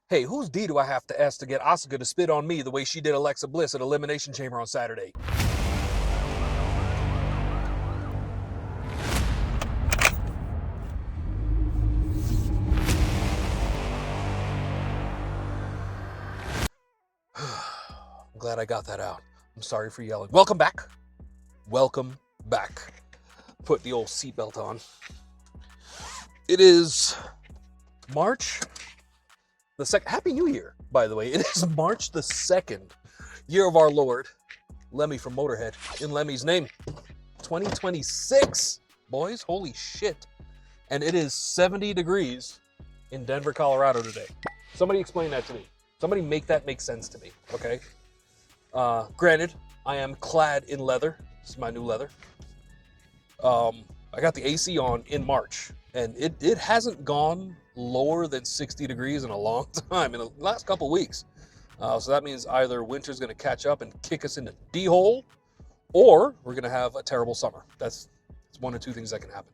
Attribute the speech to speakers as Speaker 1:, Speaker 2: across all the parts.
Speaker 1: Hey, whose D do I have to S to get Asuka to spit on me the way she did Alexa Bliss at Elimination Chamber on Saturday? I'm glad I got that out. I'm sorry for yelling. Welcome back. Welcome back. Put the old seatbelt on. It is March the 2nd. Happy New Year, by the way. It is March the 2nd, year of our Lord, Lemmy from Motorhead, in Lemmy's name. 2026, boys. Holy shit. And it is 70 degrees in Denver, Colorado today. Somebody explain that to me. Somebody make that make sense to me, okay? Granted, I am clad in leather. This is my new leather. I got the AC on in March, and it hasn't gone lower than 60 degrees in a long time, in the last couple weeks. So that means either winter's going to catch up and kick us into D-hole, or we're going to have a terrible summer. It's one of two things that can happen.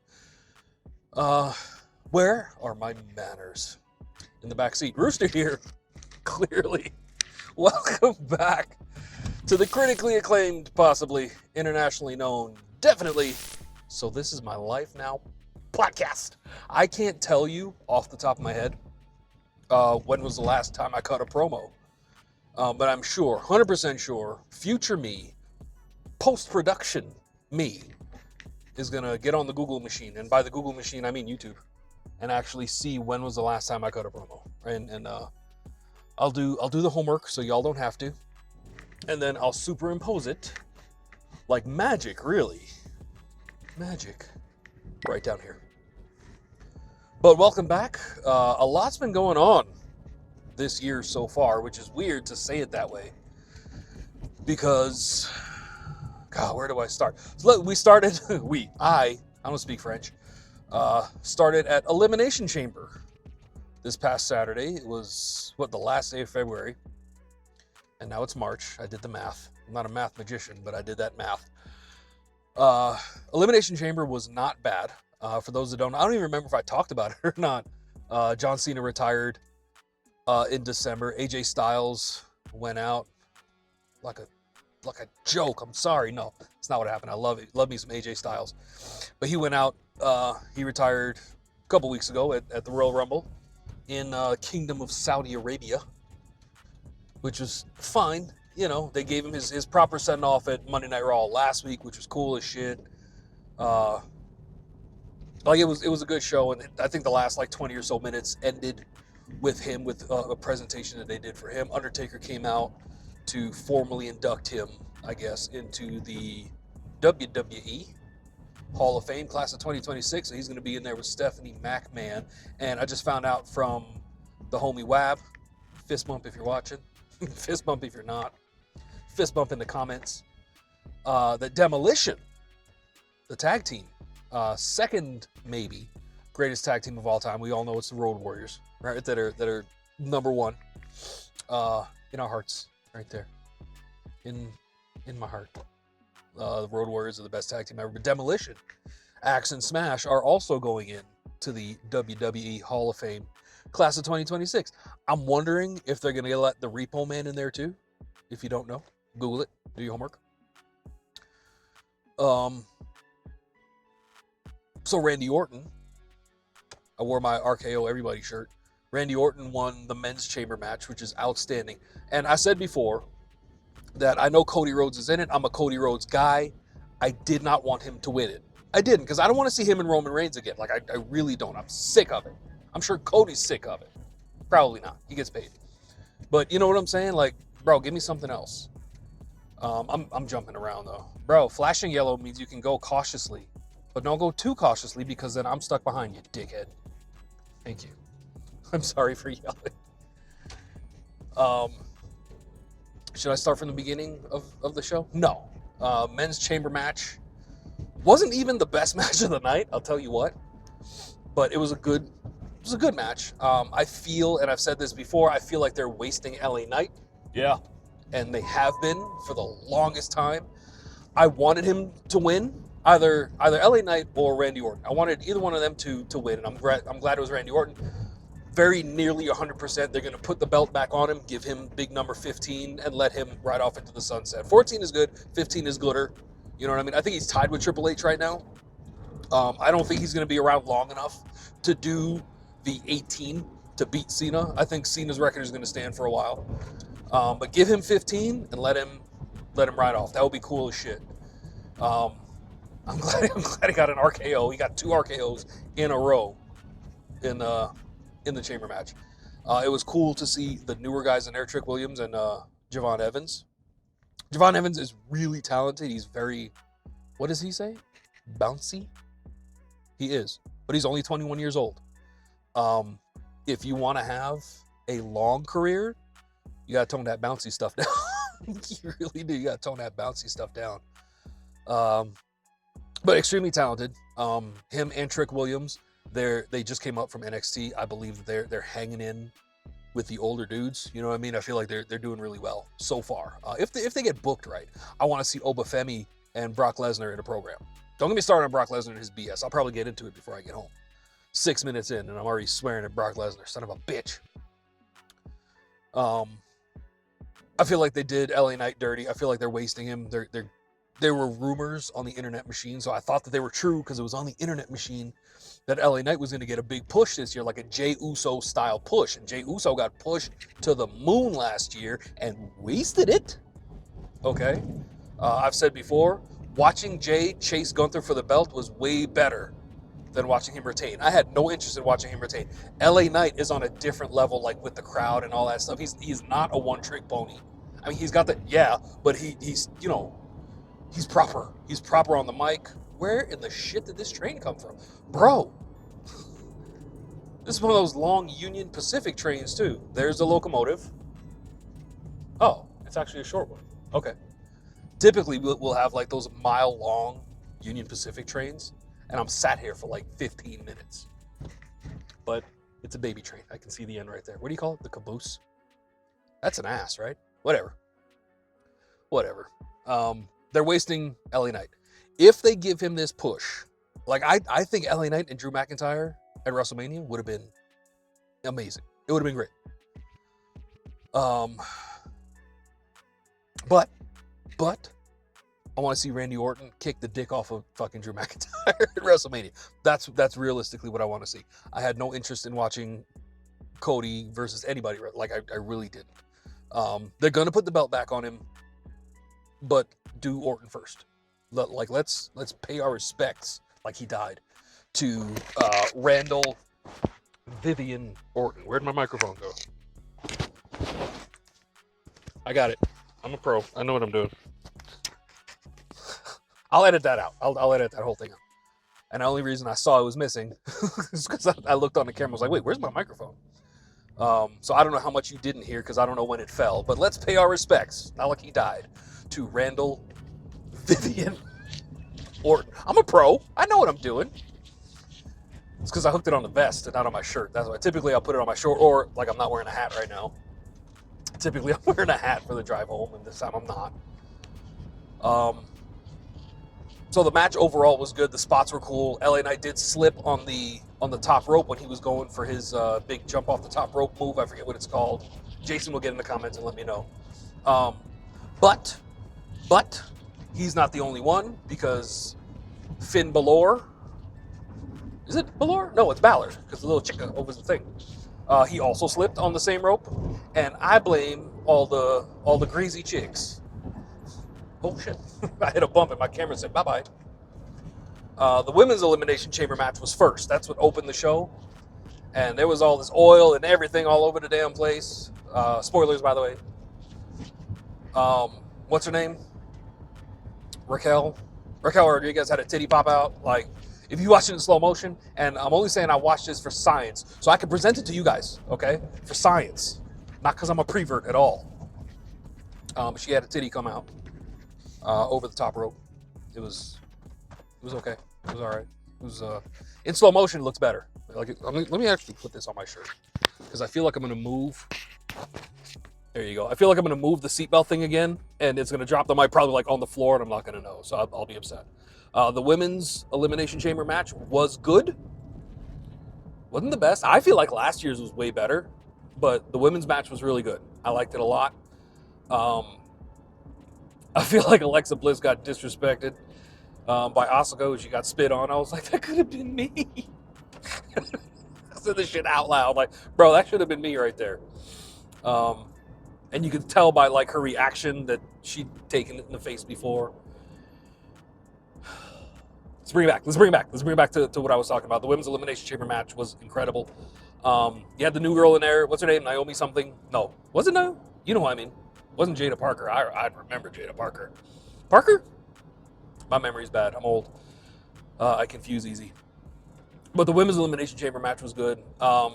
Speaker 1: Where are my manners? In the back seat. Rooster here, clearly. Welcome back to the critically acclaimed, possibly internationally known, definitely So This Is My Life Now podcast. I can't tell you off the top of my head when was the last time I cut a promo. But I'm sure, 100% sure, future me, post-production me, is going to get on the Google machine. And by the Google machine, I mean YouTube. And actually see when was the last time I cut a promo. And I'll do the homework so y'all don't have to. And then I'll superimpose it like magic, really. Magic. Right down here. But welcome back. A lot's been going on this year so far, which is weird to say it that way. Because, God, where do I start? So we started, I don't speak French, started at Elimination Chamber this past Saturday. It was, the last day of February. And now it's March. I did the math. I'm not a math magician, but I did that math. Elimination Chamber was not bad. For those that don't know, I don't even remember if I talked about it or not. John Cena retired in December. AJ Styles went out like a joke. I'm sorry. No, it's not what happened. I love it. Love me some AJ Styles. But he went out. He retired a couple weeks ago at the Royal Rumble in Kingdom of Saudi Arabia, which was fine. You know, they gave him his proper send-off at Monday Night Raw last week, which was cool as shit. It was a good show, and I think the last 20 or so minutes ended with him with a presentation that they did for him. Undertaker came out to formally induct him, I guess, into the WWE Hall of Fame class of 2026. So he's going to be in there with Stephanie McMahon. And I just found out from the homie Wab, fist bump if you're watching, fist bump if you're not, fist bump in the comments, that Demolition, the tag team, second maybe greatest tag team of all time. We all know it's the Road Warriors, right? That are number one in our hearts, right there, in my heart. The Road Warriors are the best tag team ever. But Demolition, Axe and Smash are also going in to the WWE Hall of Fame class of 2026. I'm wondering if they're going to let the Repo Man in there too. If you don't know, Google it. Do your homework. So Randy Orton, I wore my RKO Everybody shirt. Randy Orton won the men's chamber match, which is outstanding. And I said before that I know Cody Rhodes is in it. I'm a Cody Rhodes guy. I did not want him to win it. I didn't, because I don't want to see him and Roman Reigns again. I really don't. I'm sick of it. I'm sure Cody's sick of it. Probably not. He gets paid. But you know what I'm saying? Bro, give me something else. I'm jumping around, though. Bro, flashing yellow means you can go cautiously. But don't go too cautiously, because then I'm stuck behind you, dickhead. Thank you. I'm sorry for yelling. Should I start from the beginning of the show? No. Men's chamber match wasn't even the best match of the night, I'll tell you what. But it was a good match. I feel, and I've said this before, I feel like they're wasting LA Knight. Yeah. And they have been for the longest time. I wanted him to win, either LA Knight or Randy Orton. I wanted either one of them to win, and I'm glad it was Randy Orton. very nearly 100%. They're going to put the belt back on him, give him big number 15, and let him ride off into the sunset. 14 is good. 15 is gooder. You know what I mean? I think he's tied with Triple H right now. I don't think he's going to be around long enough to do the 18 to beat Cena. I think Cena's record is going to stand for a while. But give him 15 and let him ride off. That would be cool as shit. I'm glad he got an RKO. He got 2 RKOs in a row in the chamber match. It was cool to see the newer guys in there, Trick Williams and Javon Evans. Javon Evans is really talented. He's very, what does he say? Bouncy? He is. But he's only 21 years old. If you want to have a long career, you got to tone that bouncy stuff down. You really do. You got to tone that bouncy stuff down. But extremely talented. Him and Trick Williams, they just came up from NXT. I believe that they're hanging in with the older dudes. You know what I mean? I feel like they're doing really well so far. If they get booked right, I want to see Obafemi and Brock Lesnar in a program. Don't get me started on Brock Lesnar and his BS. I'll probably get into it before I get home. 6 minutes in, and I'm already swearing at Brock Lesnar, son of a bitch. I feel like they did LA Knight dirty. I feel like they're wasting him. There were rumors on the internet machine, so I thought that they were true because it was on the internet machine that LA Knight was going to get a big push this year, like a Jey Uso style push. And Jey Uso got pushed to the moon last year and wasted it. Okay? I've said before, watching Jey chase Gunther for the belt was way better than watching him retain. I had no interest in watching him retain. LA Knight is on a different level, like with the crowd and all that stuff. He's not a one-trick pony. I mean, he's got the, yeah, but he's, you know, he's proper. He's proper on the mic. Where in the shit did this train come from? Bro, this is one of those long Union Pacific trains, too. There's the locomotive. Oh, it's actually a short one. Okay. Typically, we'll have like those mile-long Union Pacific trains, and I'm sat here for like 15 minutes. But it's a baby train. I can see the end right there. What do you call it? The caboose? That's an ass, right? Whatever. They're wasting LA Knight. If they give him this push, like I think LA Knight and Drew McIntyre at WrestleMania would have been amazing. It would have been great. But I want to see Randy Orton kick the dick off of fucking Drew McIntyre at WrestleMania. That's realistically what I want to see. I had no interest in watching Cody versus anybody. Like I really didn't. They're gonna put the belt back on him, but do Orton first. Like let's pay our respects, like he died, to Randall Vivian Orton. Where'd my microphone go? I got it. I'm a pro. I know what I'm doing. I'll edit that out. I'll edit that whole thing out. And the only reason I saw it was missing is because I looked on the camera. I was like, wait, where's my microphone? So I don't know how much you didn't hear because I don't know when it fell. But let's pay our respects, not like he died, to Randall Vivian Orton. I'm a pro. I know what I'm doing. It's because I hooked it on the vest and not on my shirt. That's why typically I'll put it on my short, or like I'm not wearing a hat right now. Typically I'm wearing a hat for the drive home, and this time I'm not. So the match overall was good. The spots were cool. LA Knight did slip on the top rope when he was going for his big jump off the top rope move. I forget what it's called. Jason will get in the comments and let me know. But he's not the only one, because Finn Balor, is it Balor? No, it's Balor, because the little chick over the thing. He also slipped on the same rope, and I blame all the greasy chicks. Oh shit, I hit a bump and my camera said bye-bye. The women's elimination chamber match was first. That's what opened the show. And there was all this oil and everything all over the damn place. Spoilers, by the way. What's her name? Raquel Rodriguez had a titty pop out. Like, if you watch it in slow motion, and I'm only saying I watched this for science, so I can present it to you guys, okay? For science. Not because I'm a prevert at all. She had a titty come out over the top rope. It was okay. It was all right. It was in slow motion. It looks better. Like, let me actually put this on my shirt, because I feel like I'm gonna move. There you go. I feel like I'm gonna move the seatbelt thing again, and it's gonna drop the mic probably like on the floor, and I'm not gonna know. So I'll be upset. The women's elimination chamber match was good. Wasn't the best. I feel like last year's was way better, but the women's match was really good. I liked it a lot. I feel like Alexa Bliss got disrespected by Asuka. She got spit on. I was like, that could have been me. I said this shit out loud. Like, bro, that should have been me right there. And you could tell by like her reaction that she'd taken it in the face before. Let's bring it back to what I was talking about. The women's elimination chamber match was incredible. You had the new girl in there. What's her name? Naomi something? No. Was it no? You know what I mean. It wasn't Jada Parker. I remember Jada Parker. Parker? My memory's bad. I'm old. I confuse easy. But the women's elimination chamber match was good. I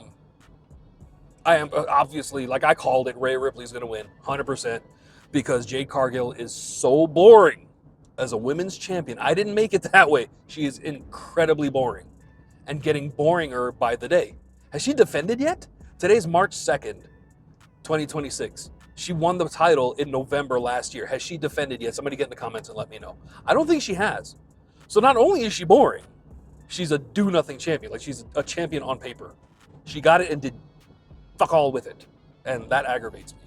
Speaker 1: am obviously, like I called it, Rhea Ripley's going to win 100% because Jade Cargill is so boring as a women's champion. I didn't make it that way. She is incredibly boring and getting boringer by the day. Has she defended yet? Today's March 2nd, 2026. She won the title in November last year. Has she defended yet? Somebody get in the comments and let me know. I don't think she has. So not only is she boring, she's a do-nothing champion. Like, she's a champion on paper. She got it and did fuck all with it. And that aggravates me.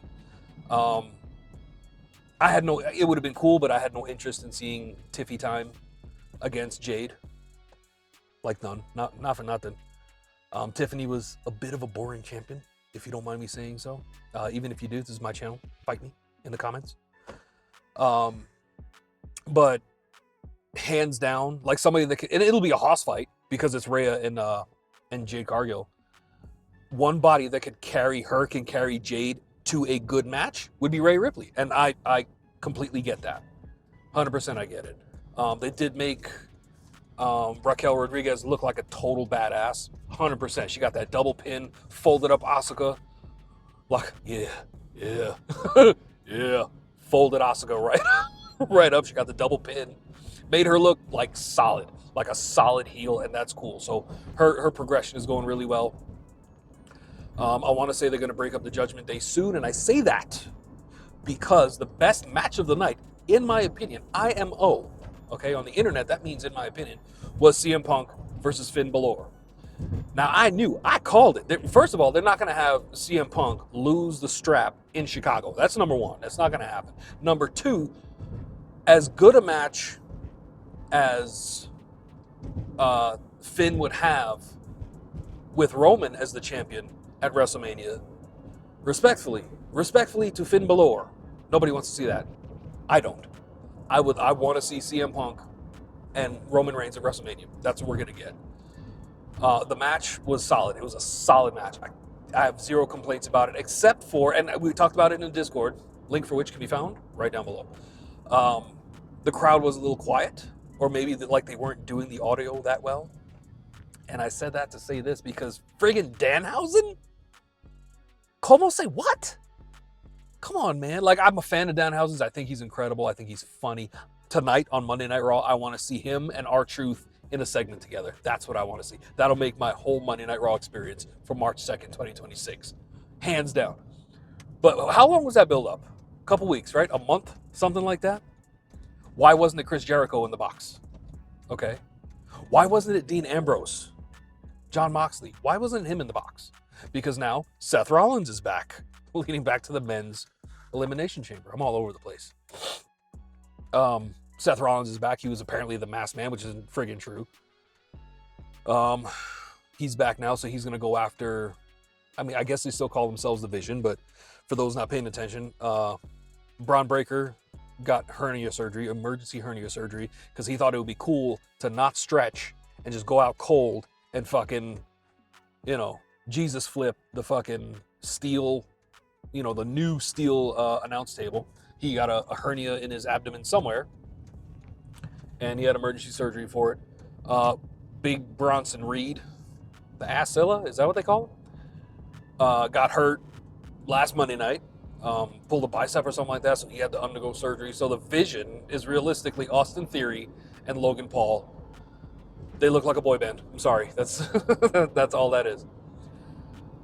Speaker 1: It would have been cool, but I had no interest in seeing Tiffy time against Jade. Like none. Not for nothing. Tiffany was a bit of a boring champion, if you don't mind me saying so. Even if you do, this is my channel. Fight me in the comments. But hands down, like somebody that and it'll be a hoss fight because it's Rhea and Jade Cargill. One body that could carry her, can carry Jade to a good match would be Rhea Ripley. And I completely get that. 100% I get it. They did make Raquel Rodriguez look like a total badass. 100%. She got that double pin, folded up Asuka. Like, yeah. Folded Asuka right up. She got the double pin. Made her look like solid, like a solid heel, and that's cool. So her progression is going really well. I want to say they're going to break up the Judgment Day soon, and I say that because the best match of the night, in my opinion, IMO, okay, on the internet, that means in my opinion, was CM Punk versus Finn Balor. Now, I called it. First of all, they're not going to have CM Punk lose the strap in Chicago. That's number one. That's not going to happen. Number two, as good a match as Finn would have with Roman as the champion at WrestleMania, respectfully to Finn Balor, nobody wants to see that. I don't. I want to see CM Punk and Roman Reigns at WrestleMania. That's what we're going to get. The match was solid. It was a solid match. I have zero complaints about it, except for, and we talked about it in the Discord, link for which can be found right down below. The crowd was a little quiet, or maybe like they weren't doing the audio that well. And I said that to say this because friggin' Danhausen? Como say what? Come on, man. Like, I'm a fan of Danhausen's. I think he's incredible. I think he's funny. Tonight on Monday Night Raw, I want to see him and R-Truth in a segment together. That's what I want to see. That'll make my whole Monday Night Raw experience for March 2nd, 2026. Hands down. But how long was that build up? A couple weeks, right? A month? Something like that? Why wasn't it Chris Jericho in the box? Okay. Why wasn't it Dean Ambrose? John Moxley? Why wasn't him in the box? Because now Seth Rollins is back, leading back to the men's elimination chamber. I'm all over the place. Seth Rollins is back. He was apparently the masked man, which isn't friggin' true. He's back now, so he's going to go after, I mean, I guess they still call themselves the Vision, but for those not paying attention, Braun Breaker got hernia surgery, emergency hernia surgery, because he thought it would be cool to not stretch and just go out cold and fucking, Jesus flip the fucking steel, the new steel announce table. He got a hernia in his abdomen somewhere, and he had emergency surgery for it. Big Bronson Reed, the Ascilla, is that what they call him? Got hurt last Monday night, pulled a bicep or something like that, so he had to undergo surgery. So the Vision is realistically Austin Theory and Logan Paul. They look like a boy band. I'm sorry, that's that's all that is.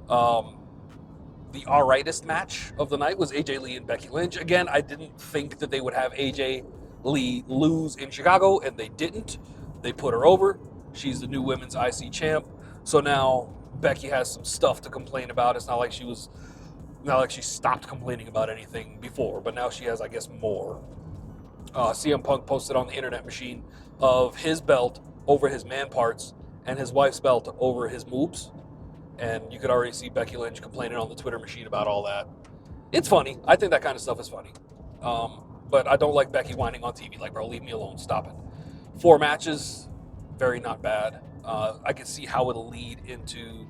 Speaker 1: The alrightest match of the night was AJ Lee and Becky Lynch. Again, I didn't think that they would have AJ Lee lose in Chicago, and they didn't. They put her over. She's the new women's IC champ. So now Becky has some stuff to complain about. It's not like she stopped complaining about anything before, but now she has, I guess, more. CM Punk posted on the internet machine of his belt over his man parts and his wife's belt over his moves. And you could already see Becky Lynch complaining on the Twitter machine about all that. It's funny. I think that kind of stuff is funny. But I don't like Becky whining on TV. Like, bro, leave me alone. Stop it. 4 matches, very not bad. I can see how it'll lead into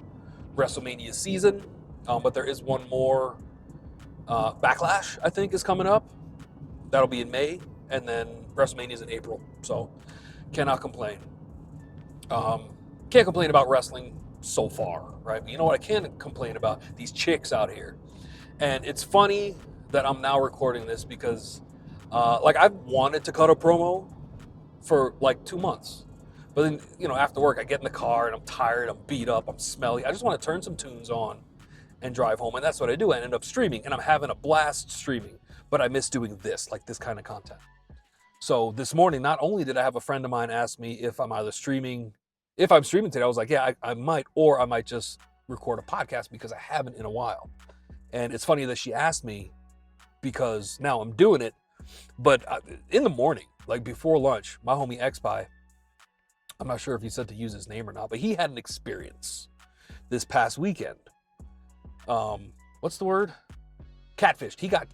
Speaker 1: WrestleMania season. But there is one more Backlash, I think, is coming up. That'll be in May. And then WrestleMania is in April. So, cannot complain. Can't complain about wrestling so far, right? But you know what I can complain about? These chicks out here. And it's funny that I'm now recording this because, I've wanted to cut a promo for like 2 months. But then, after work, I get in the car and I'm tired, I'm beat up, I'm smelly. I just want to turn some tunes on and drive home. And that's what I do. I end up streaming, and I'm having a blast streaming. But I miss doing this kind of content. So this morning, not only did I have a friend of mine ask me if I'm streaming today, I was like, yeah, I might, or I might just record a podcast because I haven't in a while. And it's funny that she asked me because now I'm doing it. But in the morning, like before lunch, my homie X-Pie, I'm not sure if he said to use his name or not, but he had an experience this past weekend. What's the word? Catfished. He got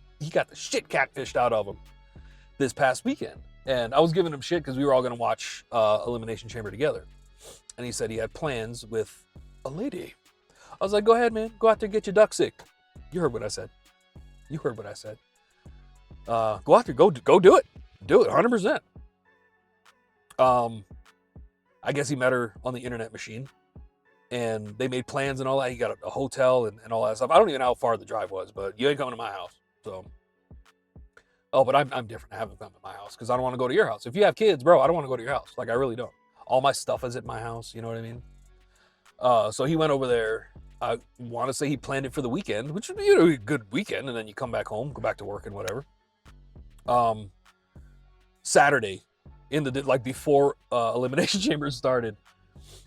Speaker 1: the shit catfished out of him this past weekend. And I was giving him shit because we were all going to watch Elimination Chamber together. And he said he had plans with a lady. I was like, go ahead, man. Go out there and get your duck sick. You heard what I said. Go out there. Go do it. Do it, 100%. I guess he met her on the internet machine. And they made plans and all that. He got a hotel and all that stuff. I don't even know how far the drive was, but you ain't coming to my house. So, but I'm different. I haven't come to my house because I don't want to go to your house. If you have kids, bro, I don't want to go to your house. Like, I really don't. All my stuff is at my house. You know what I mean? So he went over there. I want to say he planned it for the weekend, which would be a good weekend. And then you come back home, go back to work and whatever. Saturday, before Elimination Chamber started,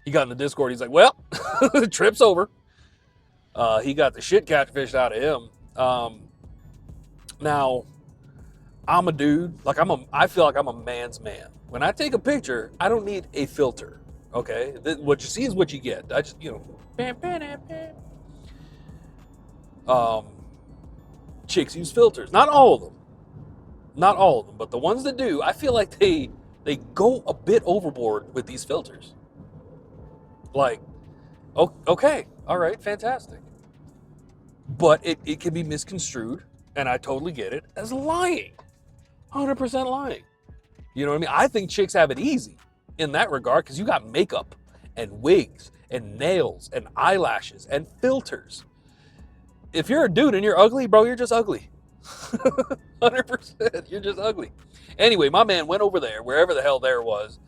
Speaker 1: he got in the Discord. He's like, well, the trip's over. He got the shit catfished out of him. Now, I'm a dude. I feel like I'm a man's man. When I take a picture, I don't need a filter. Okay? What you see is what you get. I just, chicks use filters. Not all of them. But the ones that do, I feel like they go a bit overboard with these filters. Like, okay, all right, fantastic. But it can be misconstrued, and I totally get it, as lying. 100% lying. You know what I mean? I think chicks have it easy in that regard because you got makeup and wigs and nails and eyelashes and filters. If you're a dude and you're ugly, bro, you're just ugly. 100%, you're just ugly. Anyway, my man went over there, wherever the hell there was,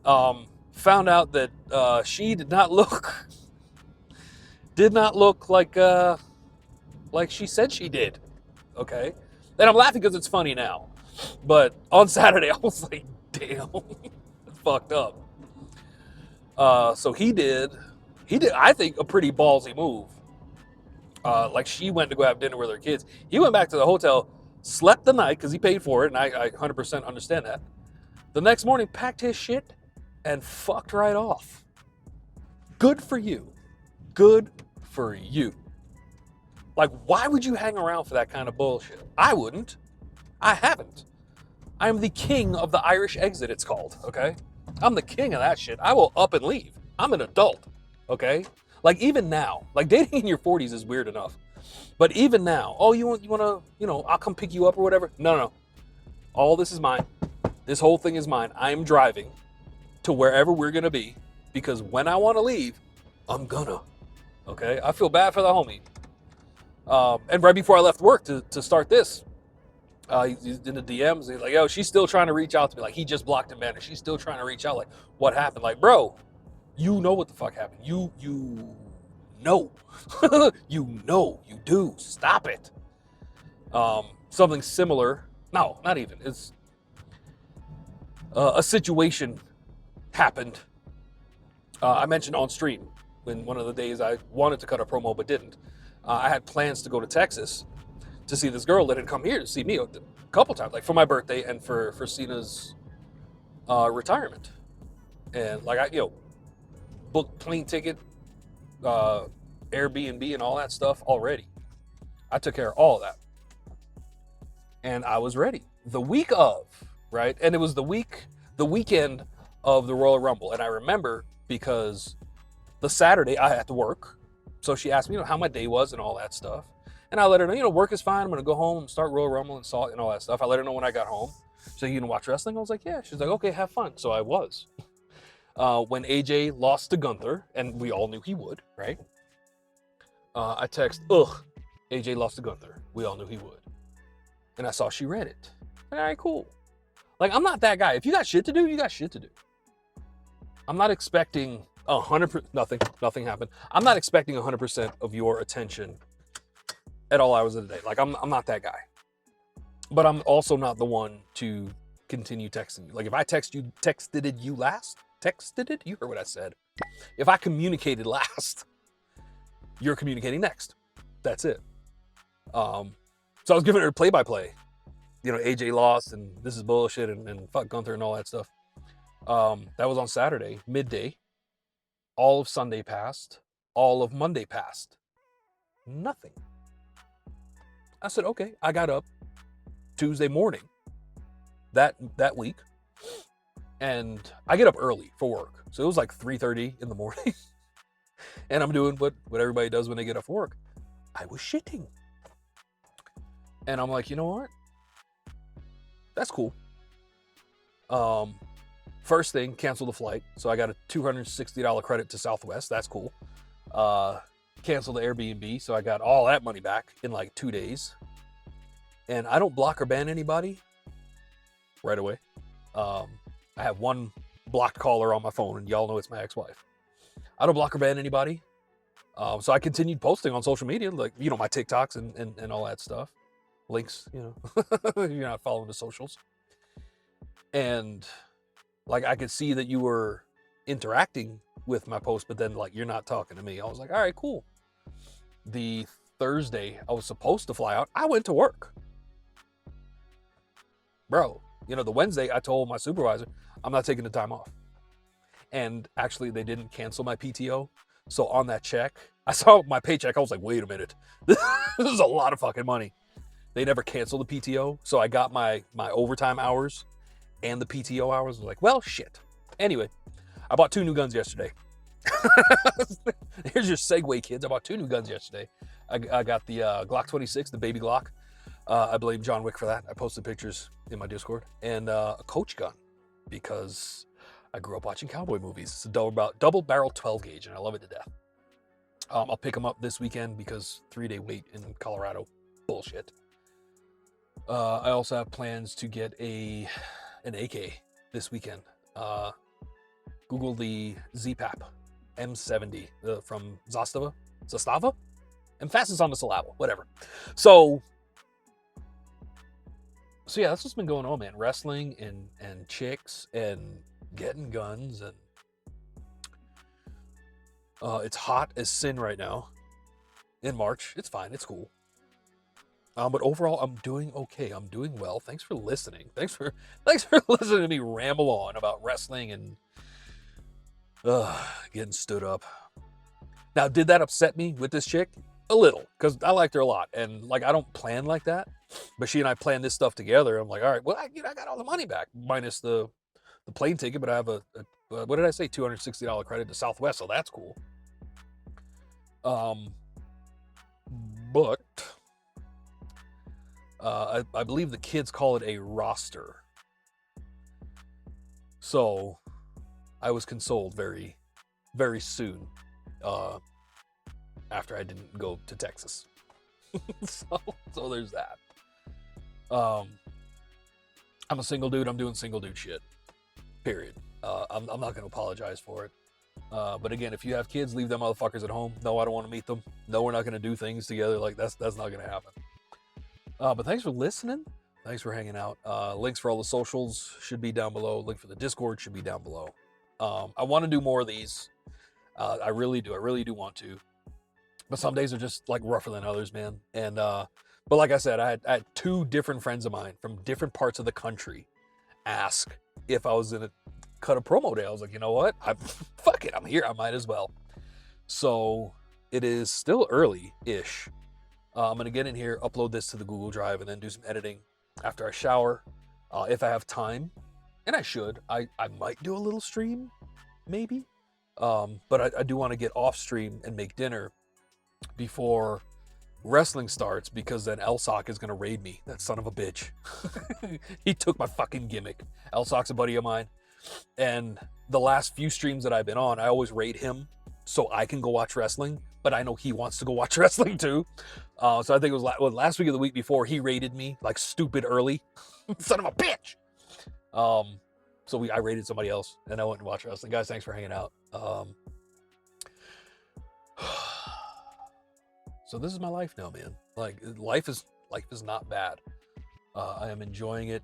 Speaker 1: found out that she did not look like she said she did. Okay? And I'm laughing because it's funny now. But on Saturday, I was like, damn, it's fucked up. So he did, I think, a pretty ballsy move. She went to go have dinner with her kids. He went back to the hotel, slept the night because he paid for it, and I 100% understand that. The next morning, packed his shit and fucked right off. Good for you. Good for you. Like, why would you hang around for that kind of bullshit? I wouldn't. I haven't. I'm the king of the Irish exit, it's called, okay? I'm the king of that shit. I will up and leave. I'm an adult, okay? Like, even now, like, dating in your 40s is weird enough. But even now, you want to, I'll come pick you up or whatever. No. All this is mine. This whole thing is mine. I'm driving to wherever we're going to be because when I want to leave, I'm gonna, okay? I feel bad for the homie. And right before I left work to start this, he's in the DMs. He's like, yo, she's still trying to reach out to me. Like, he just blocked him, man. And she's still trying to reach out. Like, what happened? Like, bro, you know what the fuck happened. You know. You do. Stop it. Something similar. No, not even. It's a situation happened. I mentioned on stream when one of the days I wanted to cut a promo but didn't. I had plans to go to Texas to see this girl that had come here to see me a couple times, like for my birthday and for Cena's retirement. And like booked plane ticket, Airbnb, and all that stuff already. I took care of all of that, and I was ready. The week of, right, and it was the weekend of the Royal Rumble, and I remember because the Saturday I had to work, so she asked me, how my day was and all that stuff, and I let her know, work is fine. I'm gonna go home and start Royal Rumble and Salt and all that stuff. I let her know when I got home. She's like, you gonna watch wrestling? I was like, yeah. She's like, okay, have fun. So I was. When AJ lost to Gunther, and we all knew he would, right? I text, AJ lost to Gunther. We all knew he would. And I saw she read it. All right, cool. Like, I'm not that guy. If you got shit to do, you got shit to do. I'm not expecting 100%, nothing happened. I'm not expecting 100% of your attention at all hours of the day. Like, I'm not that guy. But I'm also not the one to continue texting you. Like, if I texted you last, you heard what I said. If I communicated last, you're communicating next. That's it. So I was giving her play-by-play. AJ lost and this is bullshit and fuck Gunther and all that stuff. That was on Saturday, midday. All of Sunday passed. All of Monday passed. Nothing. I said, okay. I got up Tuesday morning that week, and I get up early for work. So it was like 3:30 in the morning. And I'm doing what everybody does when they get up for work. I was shitting. And I'm like, you know what? That's cool. First thing, cancel the flight. So I got a $260 credit to Southwest. That's cool. Cancel the Airbnb. So I got all that money back in like 2 days. And I don't block or ban anybody right away. I have one blocked caller on my phone, and y'all know it's my ex-wife. I don't block or ban anybody. So I continued posting on social media, like, my TikToks and all that stuff. Links, if you're not following the socials. And like, I could see that you were interacting with my post, but then like, you're not talking to me. I was like, all right, cool. The Thursday I was supposed to fly out, I went to work. Bro, the Wednesday I told my supervisor, I'm not taking the time off. And actually they didn't cancel my PTO. So on that check, I saw my paycheck. I was like, wait a minute. This is a lot of fucking money. They never canceled the PTO. So I got my overtime hours and the PTO hours. I was like, well, shit. Anyway, I bought 2 new guns yesterday. Here's your segue, kids. I bought 2 new guns yesterday. I got the Glock 26, the baby Glock. I blame John Wick for that. I posted pictures in my Discord. And a coach gun, because I grew up watching cowboy movies. It's a double barrel 12 gauge, and I love it to death. I'll pick them up this weekend because 3-day wait in Colorado. Bullshit. I also have plans to get an AK this weekend. Google the ZPAP M70 from Zastava? Emphasis on the syllable, whatever. So yeah, that's what's been going on, man. Wrestling and chicks and getting guns, and it's hot as sin right now in March. It's fine. It's cool. But overall, I'm doing okay. I'm doing well. Thanks for listening. Thanks for listening to me ramble on about wrestling and getting stood up. Now, did that upset me with this chick? A little, because I liked her a lot, and like, I don't plan like that. But she and I planned this stuff together. I'm like, all right, well, I got all the money back minus the plane ticket, but I have a what did I say? $260 credit to Southwest, so that's cool. But I believe the kids call it a roster. So I was consoled very, very soon after I didn't go to Texas. so there's that. I'm a single dude. I'm doing single dude shit. Period. I'm not going to apologize for it. But again, if you have kids, leave them motherfuckers at home. No, I don't want to meet them. No, we're not going to do things together. Like, that's not going to happen. But thanks for listening. Thanks for hanging out. Links for all the socials should be down below. Link for the Discord should be down below. I want to do more of these. I really do. I really do want to. But some days are just like rougher than others, man. And but like I said, I had two different friends of mine from different parts of the country ask if I was gonna cut a promo day. I was like, you know what? Fuck it. I'm here. I might as well. So it is still early-ish. I'm gonna get in here, upload this to the Google Drive, and then do some editing after I shower, if I have time, and I should. I might do a little stream, maybe. But I do want to get off stream and make dinner before wrestling starts, because then Elsock is gonna raid me. That son of a bitch. He took my fucking gimmick. Elsock's a buddy of mine, and the last few streams that I've been on, I always raid him so I can go watch wrestling. But I know he wants to go watch wrestling too. So I think it was last week or the week before, he raided me like stupid early. Son of a bitch. So I raided somebody else and I went and watched wrestling. Guys, thanks for hanging out. So this is my life now, man. Like life is not bad. I am enjoying it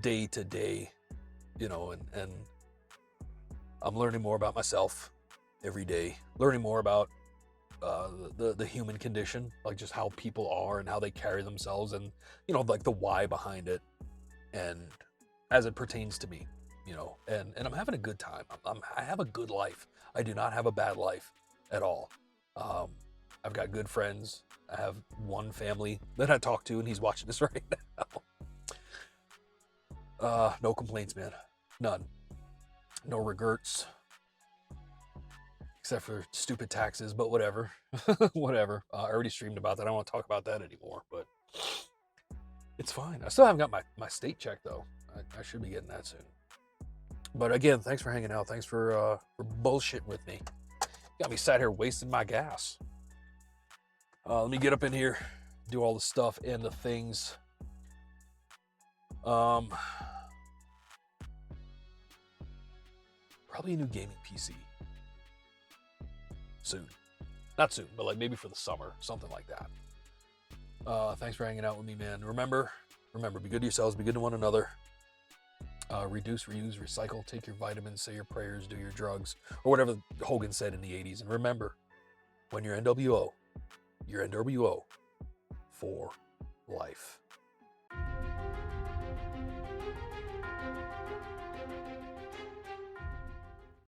Speaker 1: day to day, you know, and I'm learning more about myself every day, learning more about the human condition, like just how people are and how they carry themselves, and you know, like the why behind it, and as it pertains to me, you know, and I'm having a good time. I have a good life. I do not have a bad life at all. I've got good friends. I have one family that I talk to, and he's watching this right now. No complaints, man. None. No regrets. Except for stupid taxes, but whatever. Whatever. I already streamed about that. I don't want to talk about that anymore, but it's fine. I still haven't got my state check, though. I should be getting that soon. But again, thanks for hanging out. Thanks for bullshitting with me. Got me sat here wasting my gas. Let me get up in here, do all the stuff and the things. Probably a new gaming PC. Soon. Not soon, but like maybe for the summer, something like that. Thanks for hanging out with me, man. Remember, be good to yourselves, be good to one another. Reduce, reuse, recycle, take your vitamins, say your prayers, do your drugs, or whatever Hogan said in the 80s. And remember, when you're NWO for life.